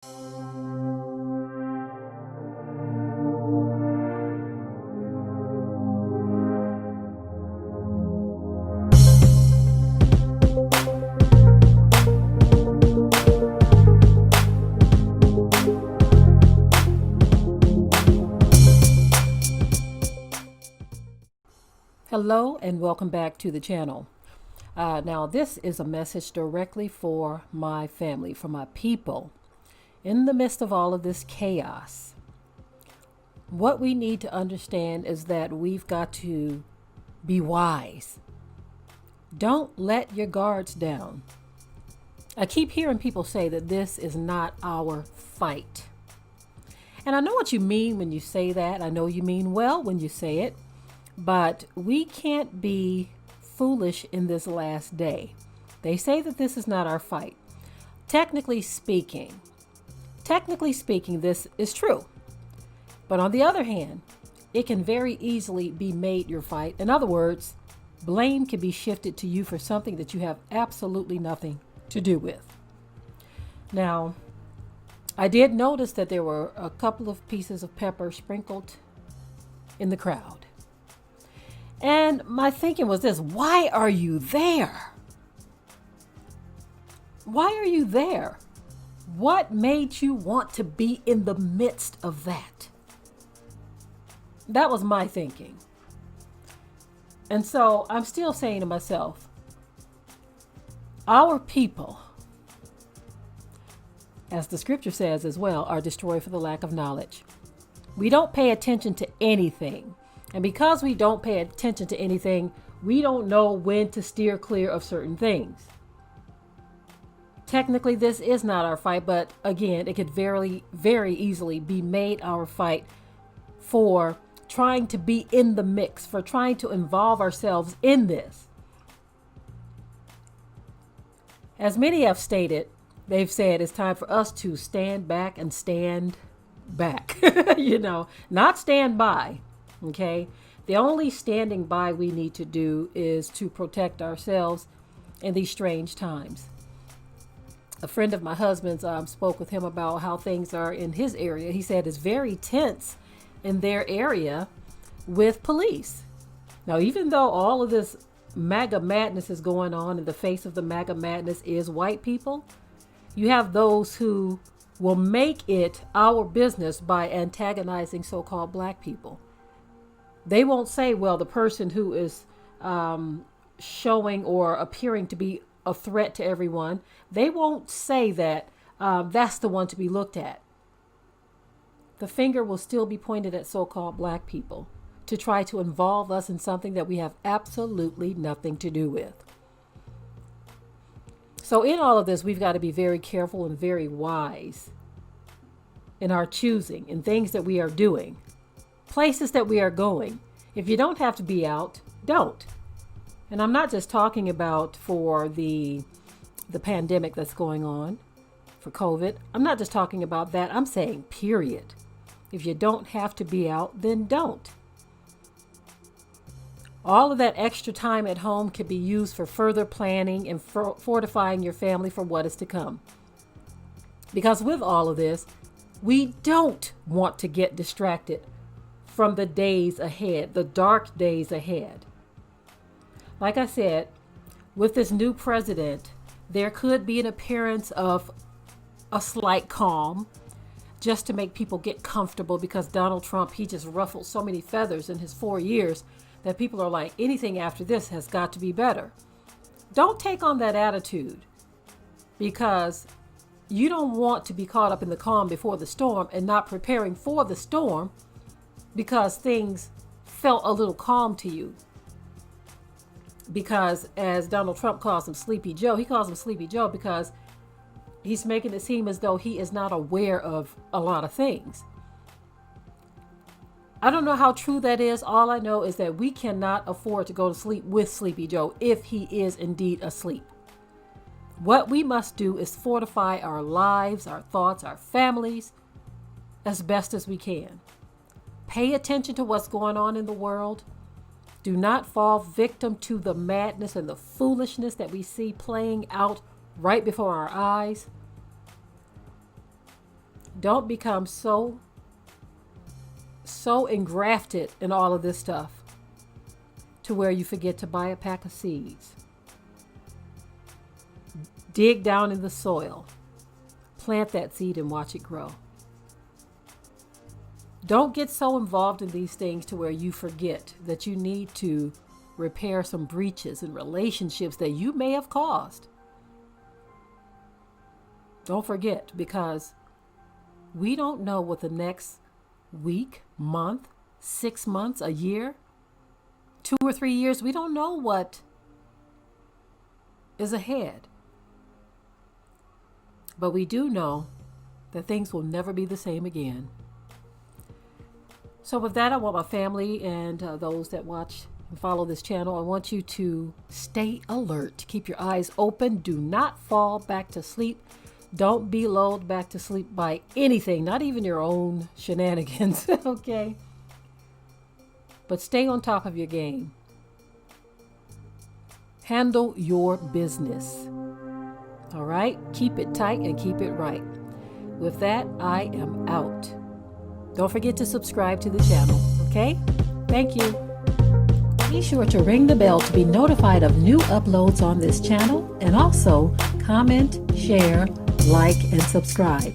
Hello and welcome back to the channel. Now this is a message directly for my family, for my people. In the midst of all of this chaos, what we need to understand is that we've got to be wise. Don't let your guards down. I keep hearing people say that this is not our fight. And I know what you mean when you say that. I know you mean well when you say it. But we can't be foolish in this last day. They say that this is not our fight. Technically speaking, this is true. But on the other hand, it can very easily be made your fight. In other words, blame can be shifted to you for something that you have absolutely nothing to do with. Now, I did notice that there were a couple of pieces of pepper sprinkled in the crowd. And my thinking was this: why are you there? Why are you there? What made you want to be in the midst of that? That was my thinking. And so I'm still saying to myself, our people, as the scripture says as well, are destroyed for the lack of knowledge. We don't pay attention to anything. And because we don't pay attention to anything, we don't know when to steer clear of certain things. Technically, this is not our fight, but again, it could very, very easily be made our fight for trying to be in the mix, for trying to involve ourselves in this. As many have stated, they've said it's time for us to stand back and stand back, not stand by. Okay, the only standing by we need to do is to protect ourselves in these strange times. A friend of my husband's spoke with him about how things are in his area. He said it's very tense in their area with police. Now, even though all of this MAGA madness is going on, and the face of the MAGA madness is white people, you have those who will make it our business by antagonizing so-called black people. They won't say, well, the person who is showing or appearing to be a threat to everyone, they won't say that that's the one to be looked at. The finger will still be pointed at so-called black people to try to involve us in something that we have absolutely nothing to do with. So in all of this, we've got to be very careful and very wise in our choosing, in things that we are doing. Places that we are going. If you don't have to be out, don't. And I'm not just talking about for the pandemic that's going on, for COVID. I'm not just talking about that. I'm saying period. If you don't have to be out, then don't. All of that extra time at home can be used for further planning and fortifying your family for what is to come. Because with all of this, we don't want to get distracted from the days ahead, the dark days ahead. Like I said, with this new president, there could be an appearance of a slight calm just to make people get comfortable, because Donald Trump, he just ruffled so many feathers in his 4 years that people are like, anything after this has got to be better. Don't take on that attitude, because you don't want to be caught up in the calm before the storm and not preparing for the storm because things felt a little calm to you. Because as Donald Trump calls him Sleepy Joe, he calls him Sleepy Joe because he's making it seem as though he is not aware of a lot of things. I don't know how true that is. All I know is that we cannot afford to go to sleep with Sleepy Joe if he is indeed asleep. What we must do is fortify our lives, our thoughts, our families as best as we can. Pay attention to what's going on in the world. Do not fall victim to the madness and the foolishness that we see playing out right before our eyes. Don't become so engrafted in all of this stuff to where you forget to buy a pack of seeds. Dig down in the soil. Plant that seed and watch it grow. Don't get so involved in these things to where you forget that you need to repair some breaches in relationships that you may have caused. Don't forget, because we don't know what the next week, month, 6 months, a year, 2 or 3 years, we don't know what is ahead. But we do know that things will never be the same again. So with that, I want my family and those that watch and follow this channel, I want you to stay alert. Keep your eyes open. Do not fall back to sleep. Don't be lulled back to sleep by anything, not even your own shenanigans, okay? But stay on top of your game. Handle your business. All right? Keep it tight and keep it right. With that, I am out. Don't forget to subscribe to the channel, okay? Thank you. Be sure to ring the bell to be notified of new uploads on this channel, and also comment, share, like, and subscribe.